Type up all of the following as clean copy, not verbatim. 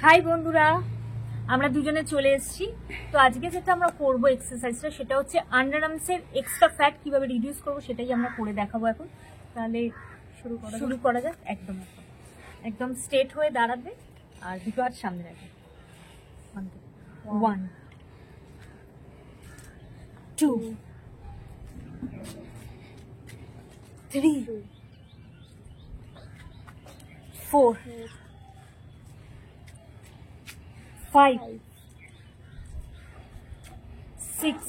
High বন্ধুরা, আমরা দুজনে চলে এসেছি। তো আজকে যেটা আমরা করবো এক্সারসাইজটা, সেটা হচ্ছে আন্ডারআর্মসের এক্সট্রা ফ্যাট কিভাবে রিডিউস করবো সেটাই আমরা করে দেখাবো এখন। তাহলে শুরু করা যাক। একদম স্ট্রেট হয়ে দাঁড়াবে আর দুটো হাত সামনে রাখবে। 1 2 3 4 5 6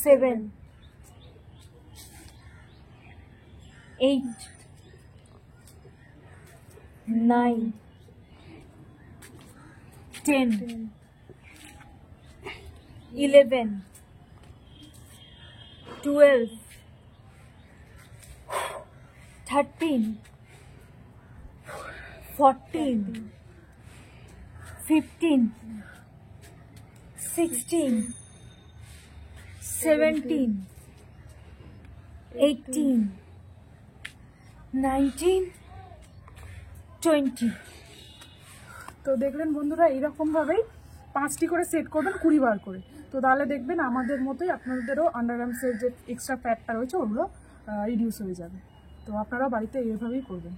7 8 9 10 11 12 13 14 15 16 17 18 19 20। তো দেখলেন বন্ধুরা, এইরকমভাবেই 5টি করে সেট করবেন 20 বার করে। তো তাহলে দেখবেন আমাদের মতোই আপনাদেরও আন্ডারআর্মসের যে এক্সট্রা ফ্যাটটা রয়েছে ওগুলো রিডিউস হয়ে যাবে। তো আপনারাও বাড়িতে এইভাবেই করবেন।